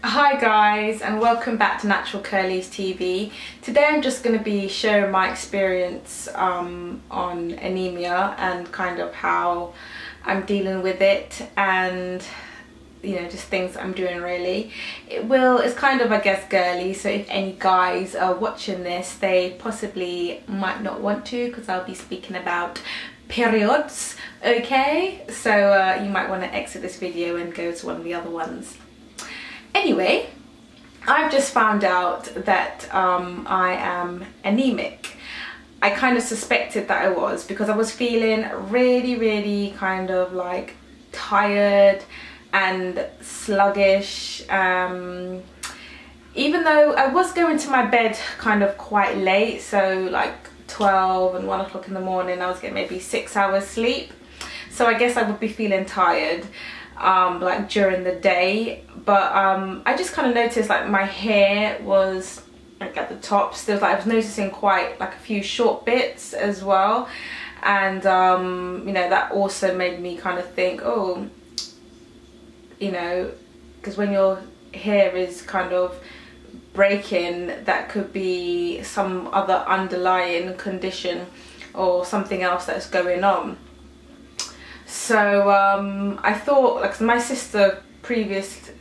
Hi guys, and welcome back to Natural Curlies TV. Today I'm just going to be sharing my experience on anemia and kind of how I'm dealing with it, and just things I'm doing really. It's kind of, I guess, girly, so if any guys are watching this, they possibly might not want to, because I'll be speaking about periods, okay? So you might want to exit this video and go to one of the other ones. Anyway, I've just found out that I am anemic. I kind of suspected that I was, because I was feeling really kind of like tired and sluggish, even though I was going to my bed kind of quite late, so like 12 and 1 o'clock in the morning. I was getting maybe 6 hours sleep, so I guess I would be feeling tired like during the day. But I just kind of noticed like my hair was like at the tops. There's like, I was noticing quite like a few short bits as well, and that also made me kind of think, oh, because when your hair is kind of breaking, that could be some other underlying condition or something else that's going on. So I thought, like, my sister previously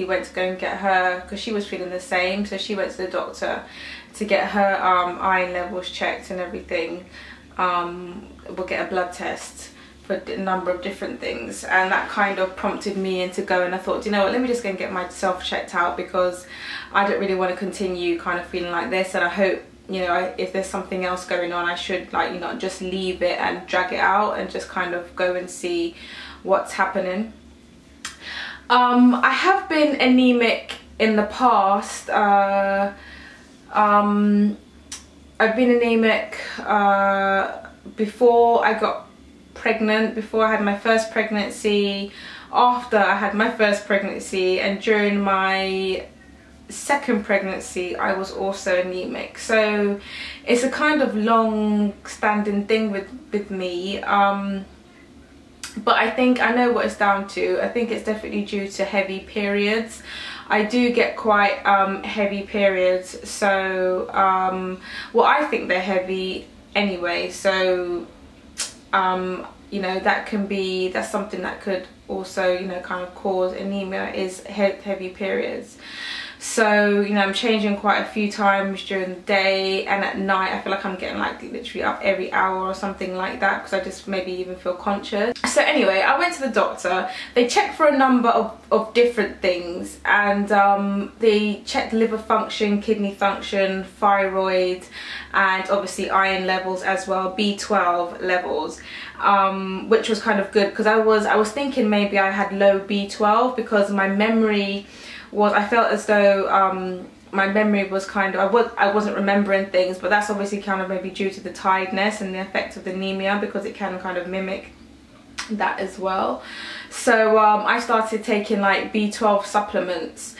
went to go and get her, because she was feeling the same, so she went to the doctor to get her iron levels checked and everything. We'll get a blood test for a number of different things, and that kind of prompted me into going. I thought, you know what, let me just go and get myself checked out, because I don't really want to continue kind of feeling like this, and I hope, if there's something else going on, I should, like, just leave it and drag it out and just kind of go and see what's happening. I have been anemic in the past. I've been anemic before I got pregnant, before I had my first pregnancy, after I had my first pregnancy, and during my second pregnancy I was also anemic. So it's a kind of long-standing thing with me, but I think I know what it's down to. I think it's definitely due to heavy periods. I do get quite heavy periods, so well, I think they're heavy anyway, so that's something that could also kind of cause anemia, is heavy periods. So I'm changing quite a few times during the day, and at night I feel like I'm getting like literally up every hour or something like that, because I just maybe even feel conscious. So anyway, I went to the doctor. They checked for a number of different things, and they checked liver function, kidney function, thyroid, and obviously iron levels as well, B12 levels, which was kind of good, because I was thinking maybe I had low B12, because my memory was, I felt as though my memory was kind of, I wasn't remembering things, but that's obviously kind of maybe due to the tiredness and the effect of the anemia, because it can kind of mimic that as well. So I started taking like B12 supplements.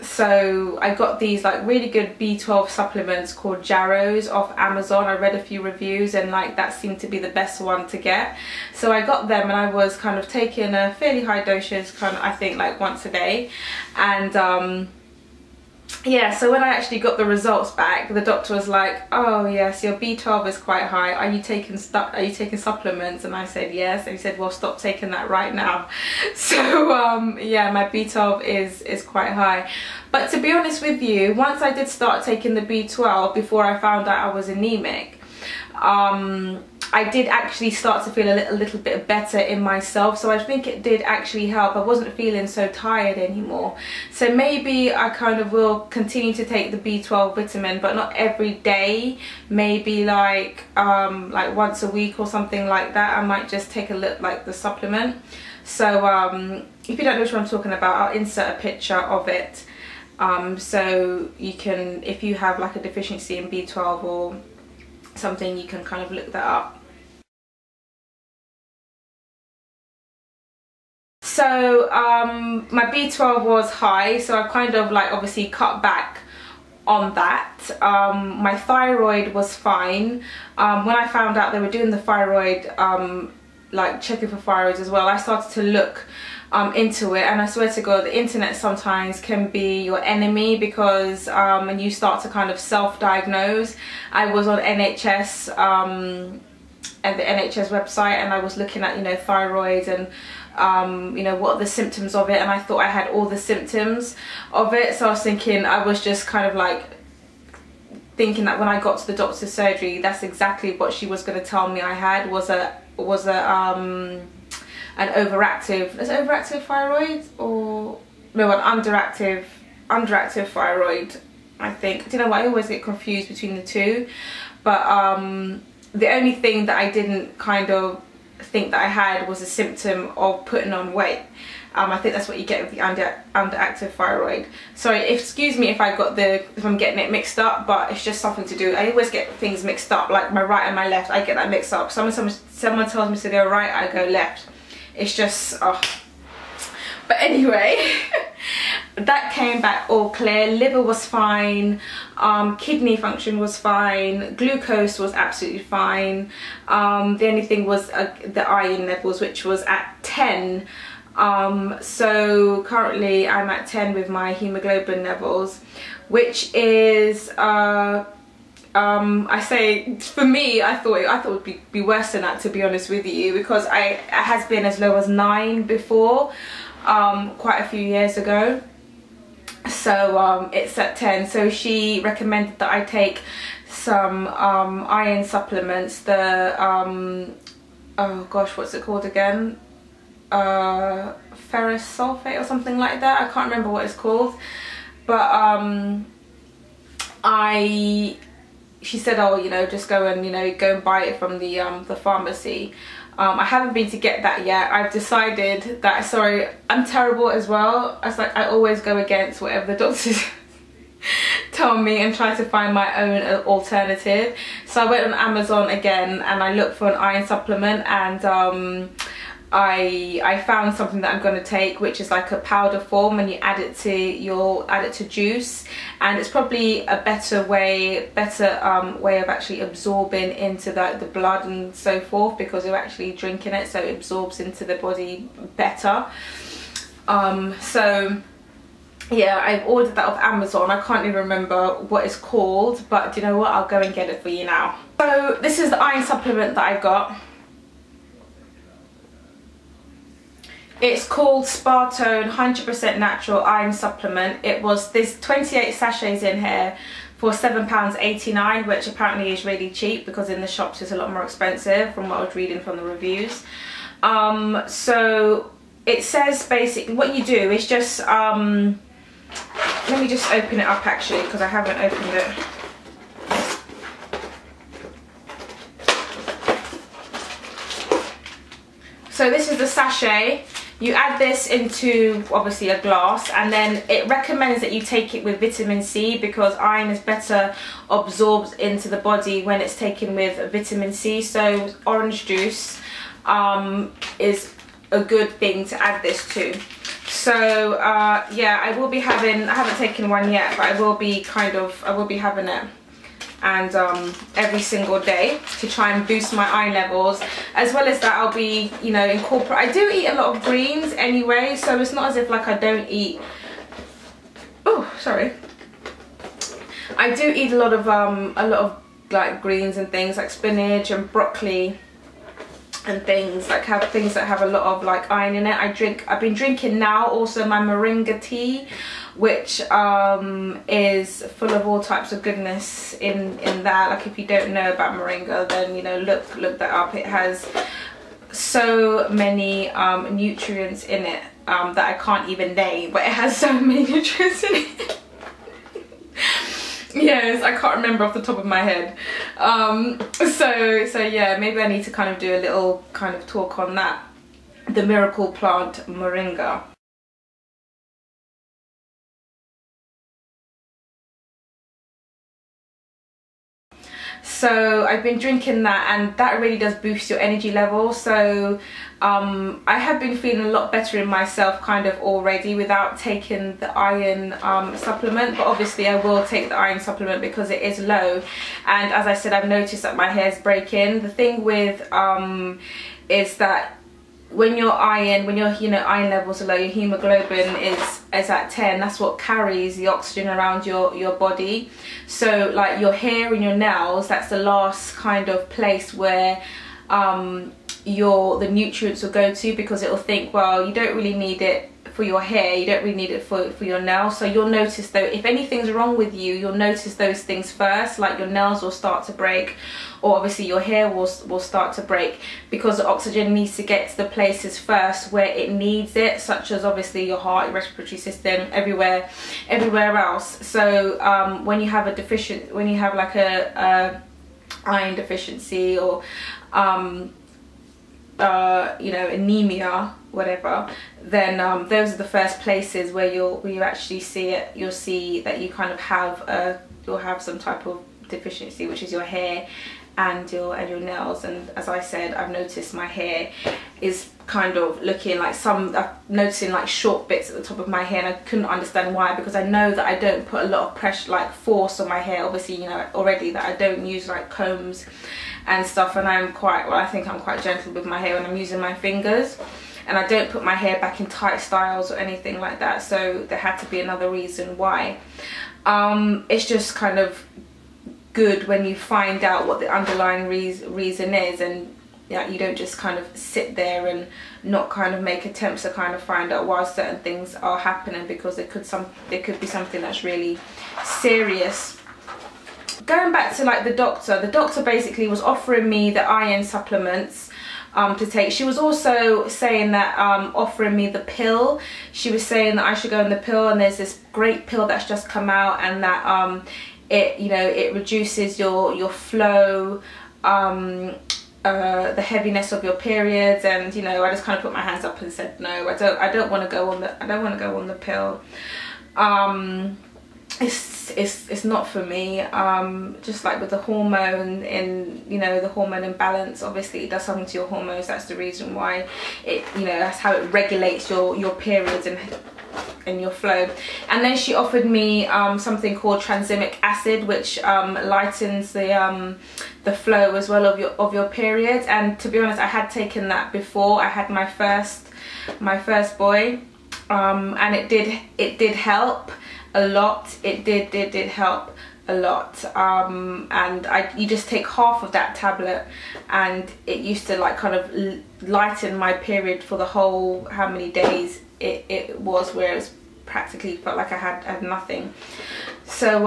So I got these like really good B12 supplements called Jarrows off Amazon. I read a few reviews, and like that seemed to be the best one to get. So I got them, and I was kind of taking a fairly high dosage, kind of, I think like once a day. And yeah, so when I actually got the results back, the doctor was like, oh yes, your B12 is quite high. Are you taking supplements? And I said yes. And he said, well, stop taking that right now. So yeah, my B12 is quite high. But to be honest with you, once I did start taking the B12, before I found out I was anemic, I did actually start to feel a little bit better in myself. So I think it did actually help. I wasn't feeling so tired anymore. So maybe I kind of will continue to take the B12 vitamin, but not every day. Maybe like once a week or something like that. I might just take a look like the supplement. So if you don't know which one I'm talking about, I'll insert a picture of it. So you can, if you have like a deficiency in B12 or something, you can kind of look that up. So my B12 was high, so I kind of like obviously cut back on that. My thyroid was fine. When I found out they were doing the thyroid, like checking for thyroid as well, I started to look into it. And I swear to God, the internet sometimes can be your enemy, because when you start to kind of self-diagnose. I was on NHS at the NHS website, and I was looking at, you know, thyroid and you know, what are the symptoms of it, and I thought I had all the symptoms of it. So I was thinking, I was just kind of like thinking that when I got to the doctor's surgery, that's exactly what she was going to tell me I had, was an overactive thyroid, or no, an underactive thyroid, I think. Do you know what, I always get confused between the two. But the only thing that I didn't kind of think that I had was a symptom of putting on weight. I think that's what you get with the underactive thyroid. Sorry, excuse me if I'm getting it mixed up, but it's just something to do. I always get things mixed up, like my right and my left. I get that mixed up. Someone tells me to go right, I go left. It's just, oh. But anyway, that came back all clear. Liver was fine, kidney function was fine, glucose was absolutely fine. The only thing was the iron levels, which was at 10. So currently I'm at 10 with my hemoglobin levels, which is I say, for me, I thought it would be worse than that, to be honest with you, because it has been as low as 9 before, quite a few years ago. So it's at 10. So she recommended that I take some iron supplements, the oh gosh, what's it called again, ferrous sulfate or something like that. I can't remember what it's called, but she said, oh, you know, just go and buy it from the pharmacy. I haven't been to get that yet. I've decided that, sorry, I'm terrible as well. I always go against whatever the doctors tell me and try to find my own alternative. So I went on Amazon again and I looked for an iron supplement, and I found something that I'm going to take, which is like a powder form, and you add it to juice, and it's probably a better way of actually absorbing into the blood and so forth, because you're actually drinking it, so it absorbs into the body better. So yeah, I've ordered that off Amazon. I can't even remember what it's called, but do you know what, I'll go and get it for you now. So this is the iron supplement that I got. It's called Spartone 100% natural iron supplement. It was, there's 28 sachets in here for £7.89, which apparently is really cheap, because in the shops it's a lot more expensive from what I was reading from the reviews. So it says basically what you do is just, let me just open it up actually, because I haven't opened it. So this is the sachet. You add this into obviously a glass, and then it recommends that you take it with vitamin C, because iron is better absorbed into the body when it's taken with vitamin C. So orange juice is a good thing to add this to. So yeah, I will be having, I haven't taken one yet, but I will be having it, and every single day, to try and boost my iron levels. As well as that, I'll be, you know, I do eat a lot of greens anyway, so it's not as if like I don't eat, oh sorry, I do eat a lot of like greens and things like spinach and broccoli and things like things that have a lot of like iron in it. I've been drinking now also my moringa tea, which is full of all types of goodness in that. Like, if you don't know about moringa, then, you know, look that up. It has so many nutrients in it that I can't even name, but it has so many nutrients in it. Yes, I can't remember off the top of my head. So yeah, maybe I need to kind of do a little kind of talk on that, the miracle plant moringa. So I've been drinking that, and that really does boost your energy level. So I have been feeling a lot better in myself kind of already without taking the iron supplement, but obviously I will take the iron supplement because it is low. And as I said, I've noticed that my hair's breaking. The thing with is that when your iron, iron levels are low, your hemoglobin is at 10. That's what carries the oxygen around your body. So like your hair and your nails, that's the last kind of place where the nutrients will go to, because it will think, well, you don't really need it for your hair, you don't really need it for your nails. So you'll notice, though, if anything's wrong with you, you'll notice those things first, like your nails will start to break, or obviously your hair will start to break, because the oxygen needs to get to the places first where it needs it, such as obviously your heart, your respiratory system, everywhere else. So when you have like a iron deficiency, or anemia, whatever, then those are the first places where you actually see it. You'll see that you kind of you'll have some type of deficiency, which is your hair and your nails. And as I said, I've noticed my hair is kind of looking like I'm noticing like short bits at the top of my hair, and I couldn't understand why, because I know that I don't put a lot of pressure, like force on my hair. Obviously, already that I don't use like combs and stuff, and I think I'm quite gentle with my hair when I'm using my fingers, and I don't put my hair back in tight styles or anything like that. So there had to be another reason why. It's just kind of good when you find out what the underlying reason is, and you don't just kind of sit there and not kind of make attempts to kind of find out why certain things are happening, because there could be something that's really serious. Going back to like the doctor basically was offering me the iron supplements to take. She was also saying that offering me the pill. She was saying that I should go on the pill, and there's this great pill that's just come out, and that it reduces your flow, the heaviness of your periods. And I just kind of put my hands up and said, no, I don't want to go on the pill. It's not for me. Just like with the hormone the hormone imbalance, obviously it does something to your hormones. That's the reason why that's how it regulates your periods and your flow. And then she offered me something called tranexamic acid, which lightens the flow as well of your periods. And to be honest, I had taken that before I had my first boy, and it did help a lot. It did help a lot. And you just take half of that tablet, and it used to like kind of lighten my period for the whole, how many days it was, where it was practically felt like I had nothing. So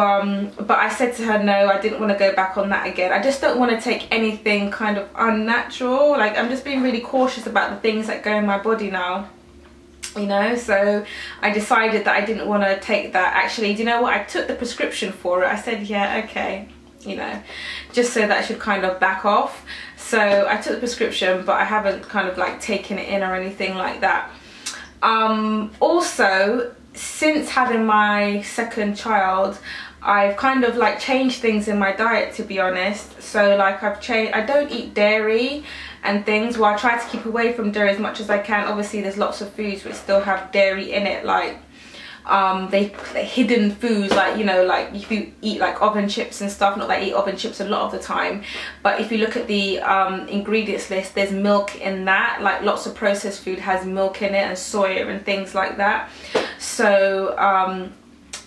but I said to her, no, I didn't want to go back on that again. I just don't want to take anything kind of unnatural. Like, I'm just being really cautious about the things that go in my body now, so I decided that I didn't want to take that. Actually, do you know what, I took the prescription for it. I said, yeah, okay, just so that I should kind of back off. So I took the prescription, but I haven't kind of like taken it in or anything like that. Also, since having my second child, I've kind of like changed things in my diet, to be honest. So like I don't eat dairy and things. Well, I try to keep away from dairy as much as I can. Obviously there's lots of foods which still have dairy in it, like hidden foods, like like if you eat like oven chips and stuff. Not that I eat oven chips a lot of the time, but if you look at the ingredients list, there's milk in that. Like lots of processed food has milk in it, and soya and things like that. So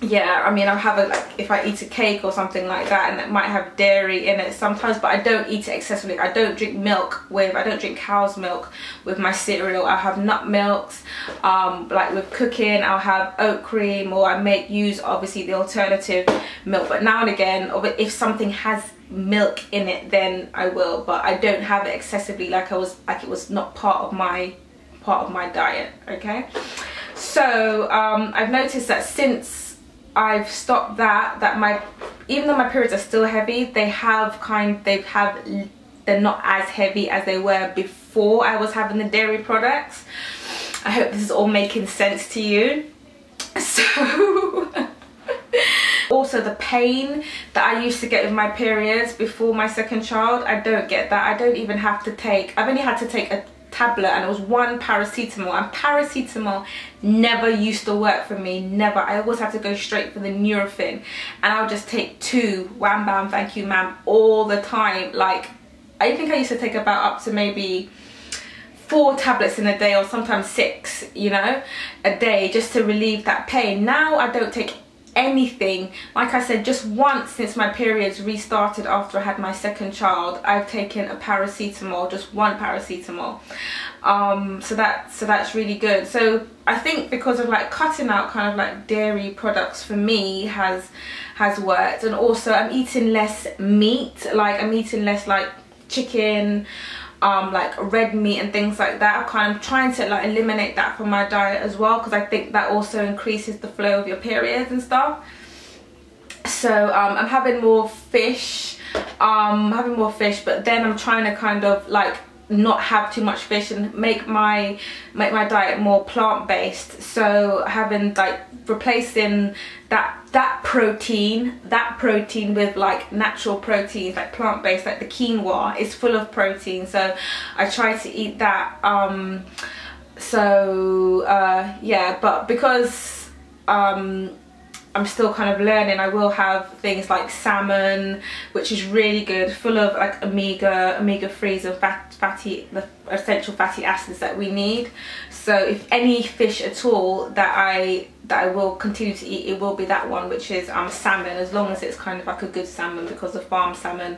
yeah, I mean, I'll have it like if I eat a cake or something like that, and it might have dairy in it sometimes, but I don't eat it excessively. I don't drink I don't drink cow's milk with my cereal. I have nut milks. Like with cooking, I'll have oat cream, or I use obviously the alternative milk. But now and again, if something has milk in it, then I will. But I don't have it excessively, like it was not part of my diet. Okay, so I've noticed that since I've stopped that even though my periods are still heavy, they're not as heavy as they were before I was having the dairy products. I hope this is all making sense to you. So also the pain that I used to get with my periods before my second child, I don't get that. I don't even have to take, I've only had to take a tablet, and it was one paracetamol, and paracetamol never used to work for me, never. I always had to go straight for the Nurofen, and I'll just take 2, wham bam, thank you ma'am, all the time. Like, I think I used to take about up to maybe 4 tablets in a day, or sometimes 6, you know, a day, just to relieve that pain. Now I don't take anything. Like I said, just once since my periods restarted after I had my second child, I've taken a paracetamol, just 1 paracetamol. So that's really good. So I think because of like cutting out kind of like dairy products for me has worked, and also I'm eating less meat. Like I'm eating less like chicken, like red meat and things like that. I'm kind of trying to like eliminate that from my diet as well, because I think that also increases the flow of your periods and stuff. So I'm having more fish, but then I'm trying to kind of like not have too much fish and make my diet more plant-based. So having like replacing that protein with like natural proteins, like plant-based, like the quinoa is full of protein, so I try to eat that. Yeah, but because I'm still kind of learning, I will have things like salmon, which is really good, full of like omega-3s and the essential fatty acids that we need. So if any fish at all that I will continue to eat, it will be that one, which is salmon, as long as it's kind of like a good salmon, because the farm salmon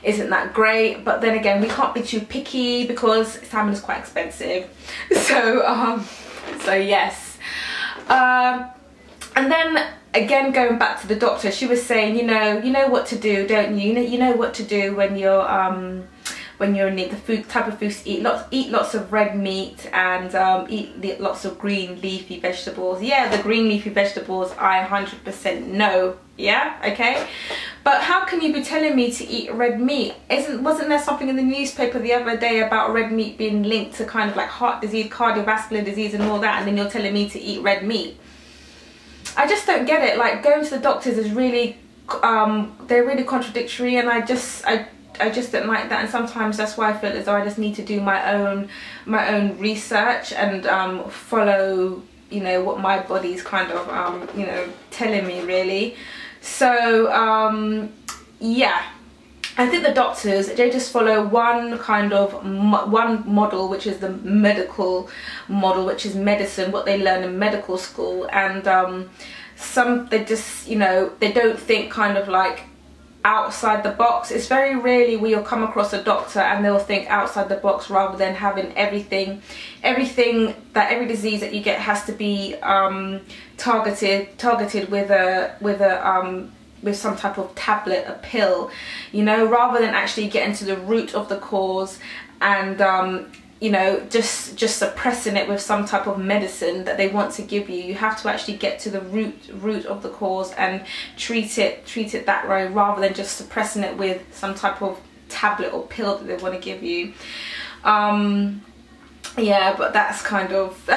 isn't that great. But then again, we can't be too picky because salmon is quite expensive. So yes. And then again, going back to the doctor, she was saying, you know what to do, don't you? You know what to do when you're in need, the food type of foods to eat. Eat lots of red meat, and eat lots of green leafy vegetables. Yeah, the green leafy vegetables I 100% know. Yeah, okay. But how can you be telling me to eat red meat? Wasn't there something in the newspaper the other day about red meat being linked to kind of like heart disease, cardiovascular disease and all that, and then you're telling me to eat red meat? I just don't get it. Like, going to the doctors is really they're really contradictory, and I just don't like that. And sometimes that's why I feel as though I just need to do my own research and follow, you know, what my body's kind of you know, telling me, really. So yeah, I think the doctors, they just follow one model, which is the medical model, which is medicine, what they learn in medical school. And they just, you know, they don't think kind of like outside the box. It's very rarely where you'll come across a doctor and they'll think outside the box, rather than having every disease that you get has to be targeted with some type of tablet, a pill, you know, rather than actually getting to the root of the cause and you know, just suppressing it with some type of medicine that they want to give you. You have to actually get to the root of the cause and treat it that way, rather than just suppressing it with some type of tablet or pill that they want to give you. Yeah, but that's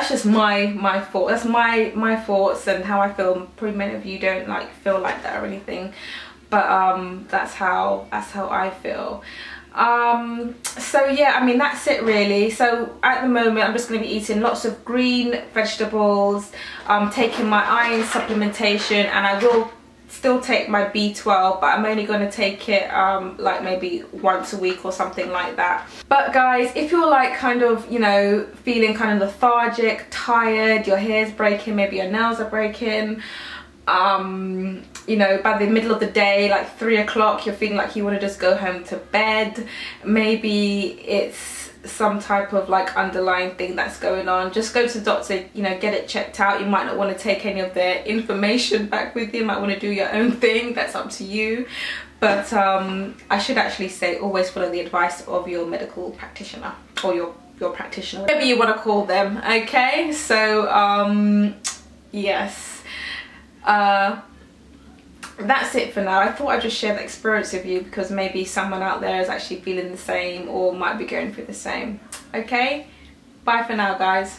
just my thought. That's my thoughts and how I feel. Probably many of you don't like feel like that or anything, but that's how I feel. So yeah, I mean, that's it really. So at the moment I'm just going to be eating lots of green vegetables, taking my iron supplementation, and I will still take my B12, but I'm only going to take it like maybe once a week or something like that. But guys, if you're like kind of, you know, feeling kind of lethargic, tired, your hair's breaking, maybe your nails are breaking, you know, by the middle of the day, like 3 o'clock, you're feeling like you want to just go home to bed, maybe it's some type of like underlying thing that's going on, just go to the doctor, you know, get it checked out. You might not want to take any of their information back with you, you might want to do your own thing, that's up to you. But I should actually say, always follow the advice of your medical practitioner, or your practitioner, whatever you want to call them, okay? So yes, that's it for now. I thought I'd just share that experience with you, because maybe someone out there is actually feeling the same or might be going through the same. Okay, bye for now guys.